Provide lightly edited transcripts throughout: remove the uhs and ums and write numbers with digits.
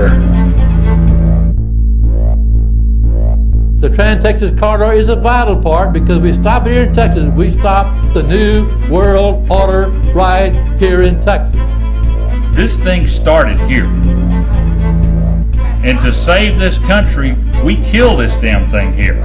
order. The Trans-Texas Corridor is a vital part because we stop here in Texas. We stop the New World Order right here in Texas. This thing started here. And to save this country, we kill this damn thing here.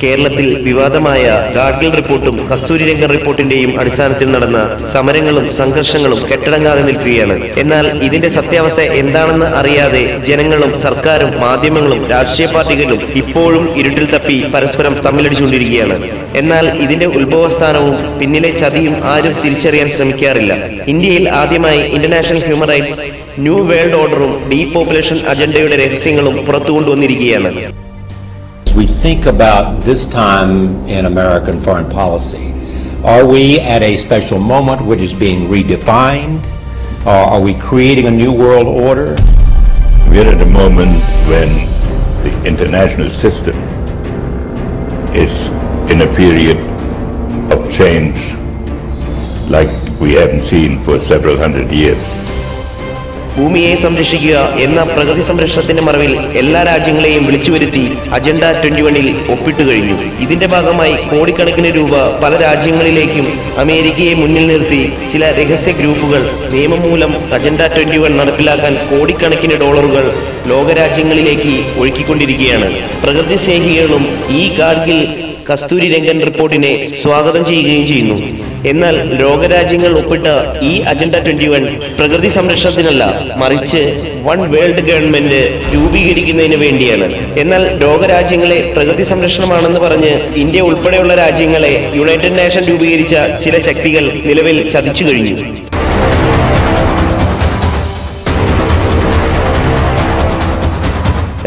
കേരളത്തിൽ വിവാദമായ ഗാഡ്ഗിൽ റിപ്പോർട്ടും കസ്തൂരി രംഗൻ റിപ്പോർട്ടിന്റെയും അടിസ്ഥാനത്തിൽ നടന്ന സമരങ്ങളും സംഘർഷങ്ങളും കെട്ടടങ്ങാതെ നിൽക്കുകയാണ്. എന്നാൽ ഇതിന്റെ സത്യാവസ്ഥ എന്താണെന്ന് അറിയാതെ ജനങ്ങളും സർക്കാരും മാധ്യമങ്ങളും രാഷ്ട്രീയ പാർട്ടികളും ഇപ്പോഴും ഇരുട്ടിൽ തപ്പി പരസ്പരം തമ്മിലടിച്ചുകൊണ്ടിരിക്കുകയാണ്. എന്നാൽ ഇതിന്റെ ഉത്ഭവസ്ഥാനവും പിന്നിലെ ചതിയും ആരും തിരിച്ചറിയാൻ ശ്രമിക്കാറില്ല. ഇന്ത്യയിൽ ആദ്യമായി international human rights new world ഓർഡറും ഡീപോപ്പുലേഷൻ അജണ്ടയുടെ രഹസ്യങ്ങളും പുറത്തു കൊണ്ടുവന്നിരിക്കുകയാണ്. We think about this time in American foreign policy. Are we at a special moment which is being redefined? Or are we creating a new world order? We're at a moment when the international system is in a period of change like we haven't seen for several hundred years. ഭൂമിയെ സംരക്ഷിക്കുക എന്ന പ്രകൃതി സംരക്ഷണത്തിന്റെ മറവിൽ എല്ലാ രാജ്യങ്ങളെയും വിളിച്ചു വരുത്തി അജണ്ട 21 ഒപ്പിട്ട് കഴിഞ്ഞു. ഇതിന്റെ ഭാഗമായി കോടിക്കണക്കിന് രൂപ പല രാജ്യങ്ങളിലേക്കും അമേരിക്കയെ മുന്നിൽ നിർത്തി ചില രഹസ്യ ഗ്രൂപ്പുകൾ നിയമം മൂലം അജണ്ട 21 നടപ്പിലാക്കാൻ കോടിക്കണക്കിന് ഡോളറുകൾ ലോകരാജ്യങ്ങളിലേക്ക് ഒഴുക്കിക്കൊണ്ടിരിക്കുകയാണ്. പ്രകൃതി സ്നേഹികളും ഈ ഗാഡ്ഗിൽ കസ്തൂരി രംഗൻ റിപ്പോർട്ടിനെ സ്വാഗതം ചെയ്യുകയും ചെയ്യുന്നു. എന്നാൽ ലോകരാജ്യങ്ങൾ ഒപ്പിട്ട ഈ അജണ്ട 21 പ്രകൃതി സംരക്ഷണത്തിനല്ല, മറിച്ച് വൺ വേൾഡ് ഗവൺമെന്റ് രൂപീകരിക്കുന്നതിന് വേണ്ടിയാണ്. എന്നാൽ ലോകരാജ്യങ്ങളെ പ്രകൃതി സംരക്ഷണമാണെന്ന് പറഞ്ഞ് ഇന്ത്യ ഉൾപ്പെടെയുള്ള രാജ്യങ്ങളെ യുണൈറ്റഡ് നേഷൻ രൂപീകരിച്ച ചില ശക്തികൾ നിലവിൽ ചതിച്ചു കഴിഞ്ഞു.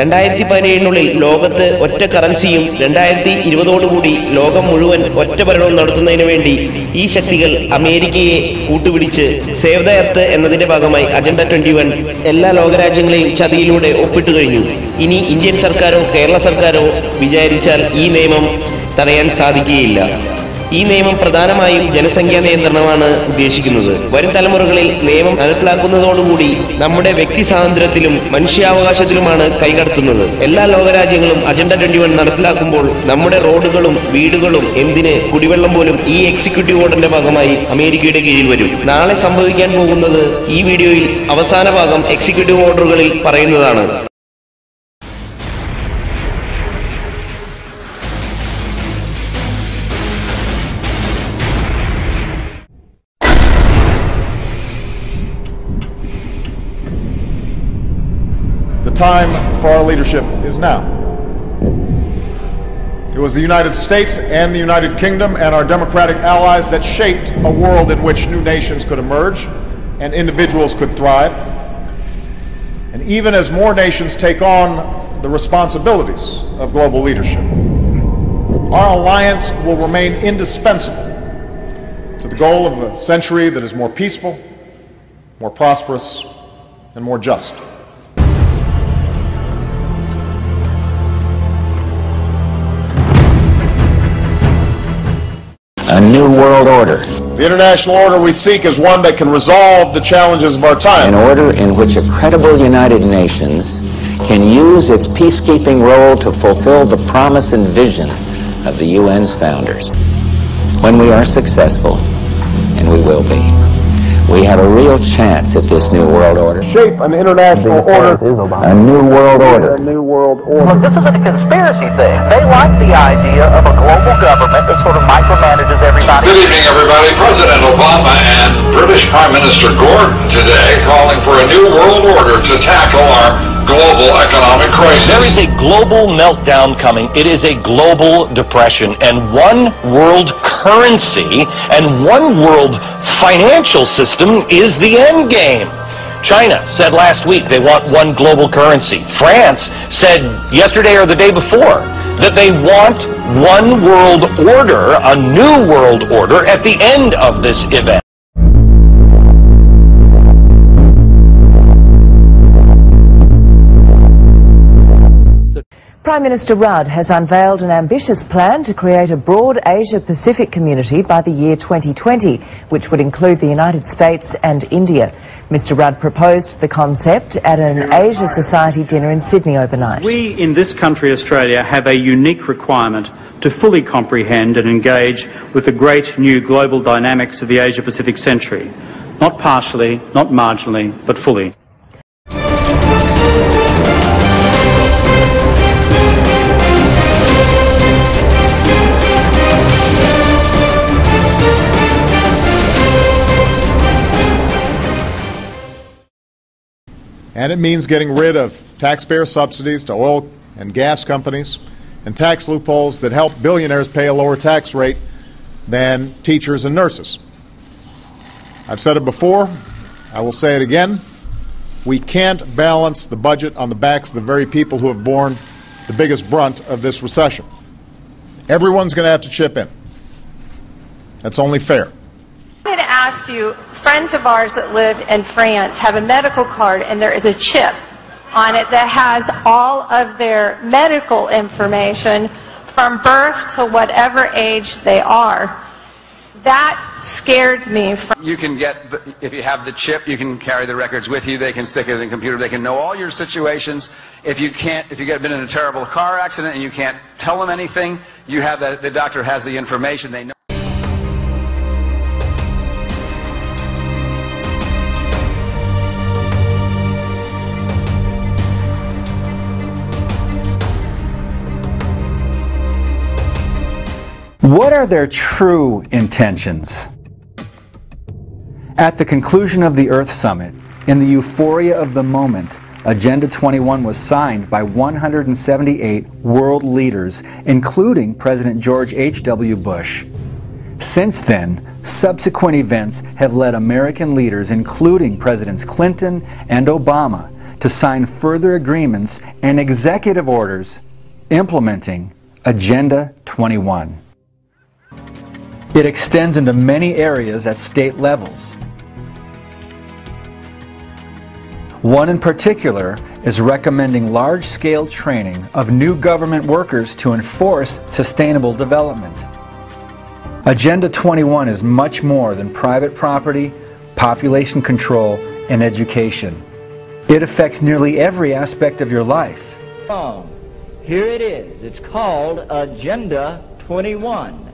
2017 ലോകത്ത് ഒറ്റ കറൻസിയും 2020 ലോകം മുഴുവൻ ഒറ്റ ഭരണവും നടത്തുന്നതിന് വേണ്ടി ഈ ശക്തികൾ അമേരിക്കയെ കൂട്ടുപിടിച്ച് സേവ് ദ എർത്ത് എന്നതിന്റെ ഭാഗമായി അജണ്ട 21 എല്ലാ ലോകരാജ്യങ്ങളെയും ചതിയിലൂടെ ഒപ്പിട്ട് കഴിഞ്ഞു. ഇനി ഇന്ത്യൻ സർക്കാരോ കേരള സർക്കാരോ വിചാരിച്ചാൽ ഈ നിയമം തടയാൻ സാധിക്കുകയില്ല. ഈ നിയമം പ്രധാനമായും ജനസംഖ്യാ നിയന്ത്രണമാണ് ഉദ്ദേശിക്കുന്നത്. വരും തലമുറകളിൽ നിയമം നടപ്പിലാക്കുന്നതോടുകൂടി നമ്മുടെ വ്യക്തി സ്വാതന്ത്ര്യത്തിലും മനുഷ്യാവകാശത്തിലുമാണ് കൈകടത്തുന്നത്. എല്ലാ ലോകരാജ്യങ്ങളും അജണ്ട 21 നടപ്പിലാക്കുമ്പോൾ നമ്മുടെ റോഡുകളും വീടുകളും എന്തിന് കുടിവെള്ളം പോലും ഈ എക്സിക്യൂട്ടീവ് ഓർഡറിന്റെ ഭാഗമായി അമേരിക്കയുടെ കീഴിൽ വരും. നാളെ സംഭവിക്കാൻ പോകുന്നത് ഈ വീഡിയോയിൽ അവസാന ഭാഗം എക്സിക്യൂട്ടീവ് ഓർഡറുകളിൽ പറയുന്നതാണ്. The time for our leadership is now. It was the United States and the United Kingdom and our democratic allies that shaped a world in which new nations could emerge and individuals could thrive. And even as more nations take on the responsibilities of global leadership, our alliance will remain indispensable to the goal of a century that is more peaceful, more prosperous, and more just. A new world order. The international order we seek is one that can resolve the challenges of our time. An order in which a credible United Nations can use its peacekeeping role to fulfill the promise and vision of the UN's founders. When we are successful, and we will be, we have a real chance at this new world order. Shape an international order. A new world order. A new world order. Look, this isn't a conspiracy thing. They like the idea of a global government that sort of micromanages everybody. Good evening, everybody. President Obama and British Prime Minister Gordon today calling for a new world order to tackle our global economic crisis. There is a global meltdown coming. It is a global depression, and one world currency and one world financial system is the end game. China said last week they want one global currency. France said yesterday or the day before that they want one world order, a new world order, at the end of this event. Prime Minister Rudd has unveiled an ambitious plan to create a broad Asia-Pacific community by the year 2020, which would include the United States and India. Mr. Rudd proposed the concept at an Asia Society dinner in Sydney overnight. We in this country, Australia, have a unique requirement to fully comprehend and engage with the great new global dynamics of the Asia-Pacific century. Not partially, not marginally, but fully. And it means getting rid of taxpayer subsidies to oil and gas companies and tax loopholes that help billionaires pay a lower tax rate than teachers and nurses. I've said it before, I will say it again, we can't balance the budget on the backs of the very people who have borne the biggest brunt of this recession. Everyone's going to have to chip in. That's only fair. I'm going to ask you, friends of ours that live in France have a medical card and there is a chip on it that has all of their medical information from birth to whatever age they are. That scared me. You can get, if you have the chip, you can carry the records with you. They can stick it in a computer. They can know all your situations. If you get been in a terrible car accident and you can't tell them anything, you have that. The doctor has the information. They know. What are their true intentions? At the conclusion of the Earth Summit, in the euphoria of the moment, Agenda 21 was signed by 178 world leaders, including President George H.W. Bush. Since then, subsequent events have led American leaders, including Presidents Clinton and Obama, to sign further agreements and executive orders implementing Agenda 21. It extends into many areas at state levels. One in particular is recommending large-scale training of new government workers to enforce sustainable development. Agenda 21 is much more than private property, population control, and education. It affects nearly every aspect of your life. Here it is. It's called Agenda 21.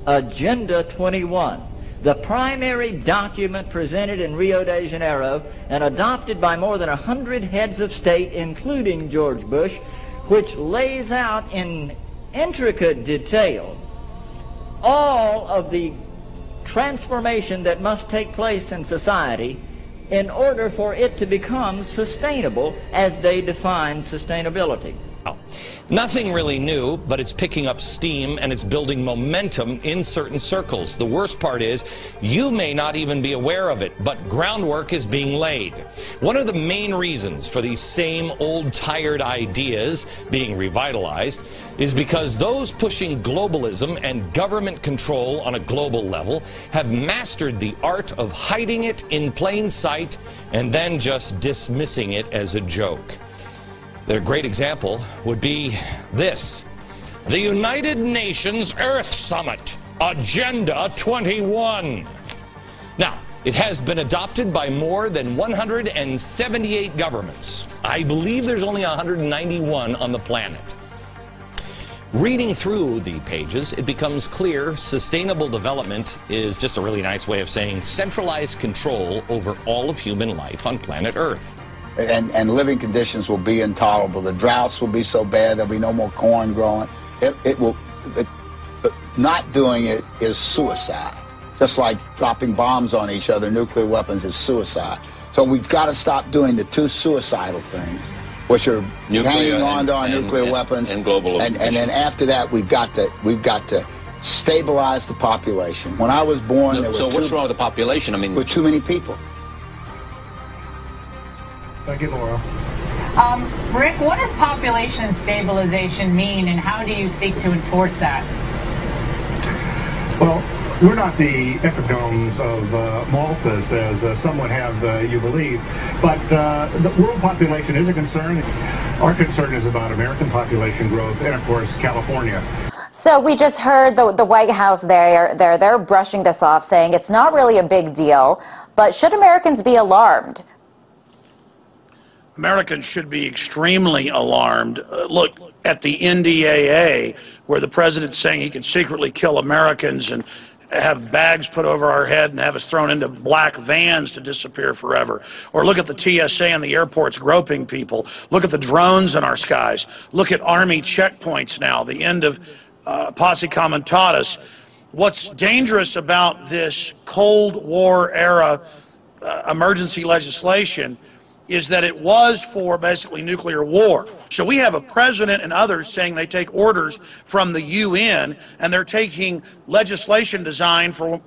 Agenda 21, the primary document presented in Rio de Janeiro and adopted by more than 100 heads of state, including George Bush, which lays out in intricate detail all of the transformation that must take place in society in order for it to become sustainable as they define sustainability. Nothing really new, but it's picking up steam and it's building momentum in certain circles. The worst part is you may not even be aware of it, but groundwork is being laid. One of the main reasons for these same old tired ideas being revitalized is because those pushing globalism and government control on a global level have mastered the art of hiding it in plain sight and then just dismissing it as a joke. Their great example would be this: the United Nations Earth Summit, Agenda 21. Now, it has been adopted by more than 178 governments. I believe there's only 191 on the planet. Reading through the pages, it becomes clear sustainable development is just a really nice way of saying centralized control over all of human life on planet Earth. And living conditions will be intolerable. The droughts will be so bad there'll be no more corn growing. Not doing it is suicide. Just like dropping bombs on each other, nuclear weapons is suicide. So we've got to stop doing the two suicidal things. which are hanging on to our nuclear weapons, and global and then after that, we've got to stabilize the population. When I was born, there were what's wrong with the population? I mean, with too many people. Thank you, Laura. Rick, what does population stabilization mean, and how do you seek to enforce that? Well, we're not the epigones of Malthus, as some would have you believe, but the world population is a concern. Our concern is about American population growth and, of course, California. So we just heard the White House they're brushing this off, saying it's not really a big deal, but should Americans be alarmed? Americans should be extremely alarmed. Look at the NDAA, where the president's saying he could secretly kill Americans and have bags put over our head and have us thrown into black vans to disappear forever. Or look at the TSA and the airports groping people. Look at the drones in our skies. Look at Army checkpoints now, the end of Posse Comitatus. What's dangerous about this Cold War era emergency legislation is that it was for basically nuclear war. So we have a president and others saying they take orders from the UN, and they're taking legislation designed for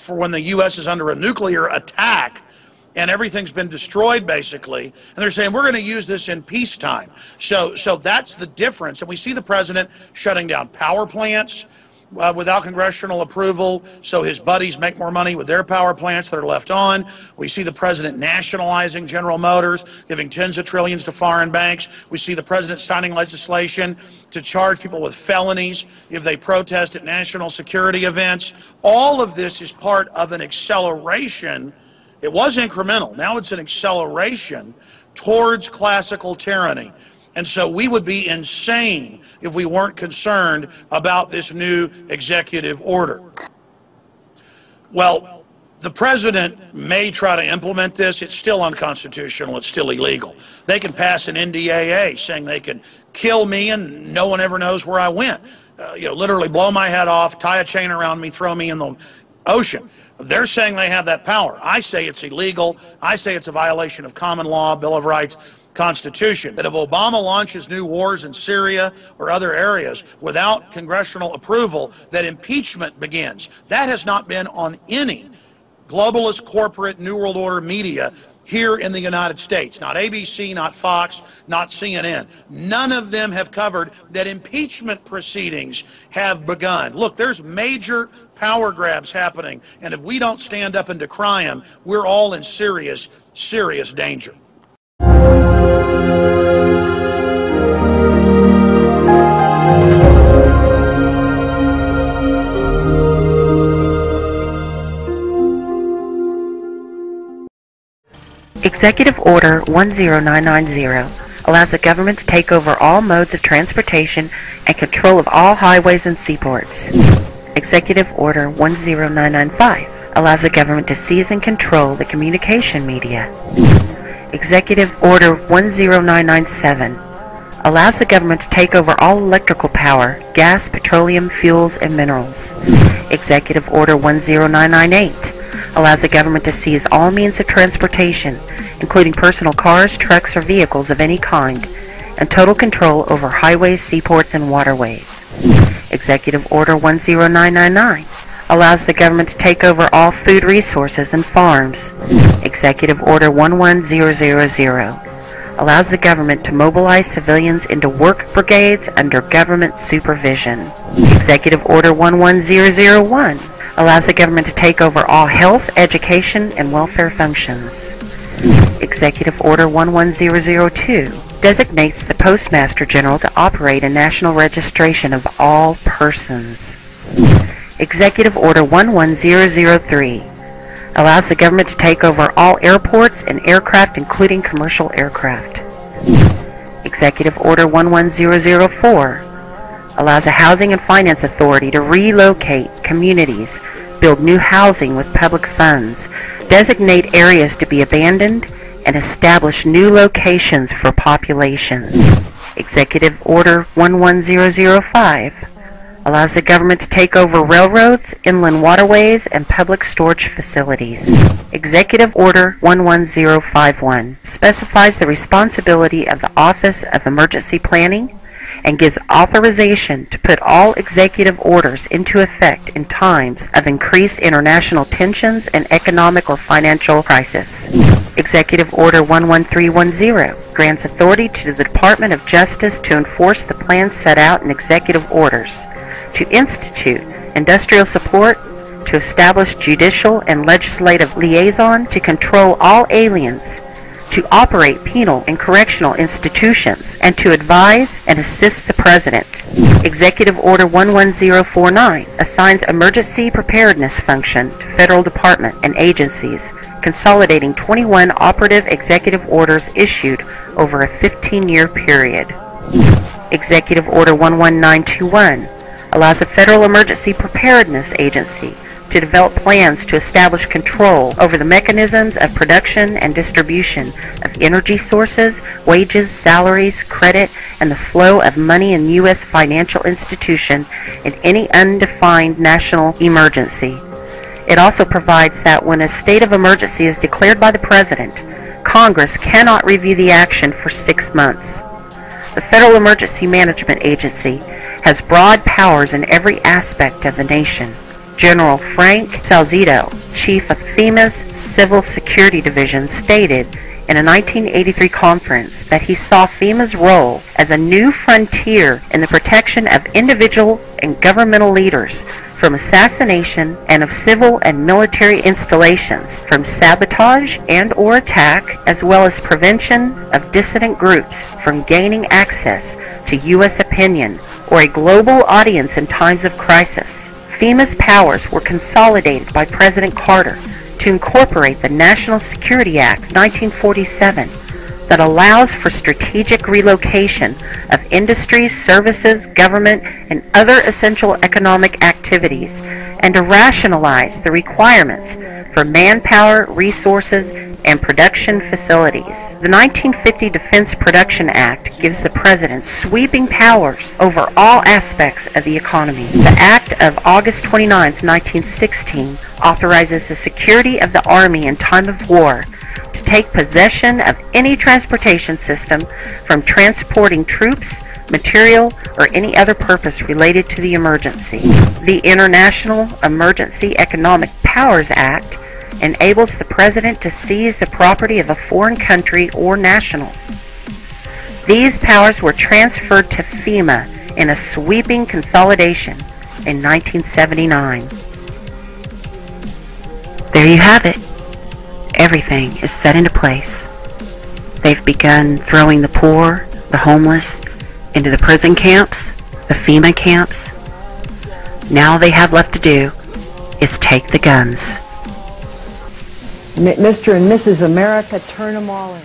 when the U.S. is under a nuclear attack and everything's been destroyed basically, and they're saying we're going to use this in peacetime. So that's the difference. And we see the president shutting down power plants without congressional approval, so his buddies make more money with their power plants that are left on. We see the president nationalizing General Motors, giving tens of trillions to foreign banks. We see the president signing legislation to charge people with felonies if they protest at national security events. All of this is part of an acceleration. It was incremental. Now it's an acceleration towards classical tyranny. And so we would be insane if we weren't concerned about this new executive order. Well, the president may try to implement this. It's still unconstitutional. It's still illegal. They can pass an NDAA saying they can kill me and no one ever knows where I went. Literally blow my head off, tie a chain around me, throw me in the ocean. They're saying they have that power. I say it's illegal. I say it's a violation of common law, Bill of Rights, Constitution. That if Obama launches new wars in Syria or other areas without congressional approval, that impeachment begins. That has not been on any globalist corporate New World Order media here in the United States. Not ABC, not Fox, not CNN. None of them have covered that impeachment proceedings have begun. Look, there's major power grabs happening, and if we don't stand up and decry them, we're all in serious, serious danger. Executive Order 10990 allows the government to take over all modes of transportation and control of all highways and seaports. Executive Order 10995 allows the government to seize and control the communication media. Executive Order 10997 allows the government to take over all electrical power, gas, petroleum, fuels, and minerals. Executive Order 10998 allows the government to seize all means of transportation, including personal cars, trucks, or vehicles of any kind, and total control over highways, seaports, and waterways. Executive Order 10999 allows the government to take over all food resources and farms. Executive Order 11000 allows the government to mobilize civilians into work brigades under government supervision. Executive Order 11001 allows the government to take over all health, education, and welfare functions. Executive Order 11002 designates the Postmaster General to operate a national registration of all persons. Executive Order 11003 allows the government to take over all airports and aircraft, including commercial aircraft. Executive Order 11004 allows a housing and finance authority to relocate communities, build new housing with public funds, designate areas to be abandoned, and establish new locations for populations. Executive Order 11005 allows the government to take over railroads, inland waterways, and public storage facilities. Executive Order 11051 specifies the responsibility of the Office of Emergency Planning and gives authorization to put all executive orders into effect in times of increased international tensions and economic or financial crisis. Executive Order 11310 grants authority to the Department of Justice to enforce the plans set out in executive orders, to institute industrial support, to establish judicial and legislative liaison, to control all aliens, to operate penal and correctional institutions, and to advise and assist the President. Executive Order 11049 assigns emergency preparedness function to federal department and agencies, consolidating 21 operative executive orders issued over a 15-year period. Executive Order 11921 allows the Federal Emergency Preparedness Agency to develop plans to establish control over the mechanisms of production and distribution of energy sources, wages, salaries, credit, and the flow of money in U.S. financial institution in any undefined national emergency. It also provides that when a state of emergency is declared by the President, Congress cannot review the action for 6 months. The Federal Emergency Management Agency has broad powers in every aspect of the nation. General Frank Salzito, chief of FEMA's Civil Security Division, stated in a 1983 conference that he saw FEMA's role as a new frontier in the protection of individual and governmental leaders from assassination and of civil and military installations, from sabotage and or attack, as well as prevention of dissident groups from gaining access to U.S. opinion or a global audience in times of crisis. FEMA's powers were consolidated by President Carter to incorporate the National Security Act of 1947 that allows for strategic relocation of industries, services, government, and other essential economic activities, and to rationalize the requirements for manpower, resources, and production facilities. The 1950 Defense Production Act gives the President sweeping powers over all aspects of the economy. The Act of August 29, 1916 authorizes the security of the Army in time of war to take possession of any transportation system from transporting troops, material, or any other purpose related to the emergency. The International Emergency Economic Powers Act enables the President to seize the property of a foreign country or national. These powers were transferred to FEMA in a sweeping consolidation in 1979. There you have it. Everything is set into place. They've begun throwing the poor, the homeless, into the prison camps, the FEMA camps. Now all they have left to do is take the guns. Mr. and Mrs. America, turn them all in.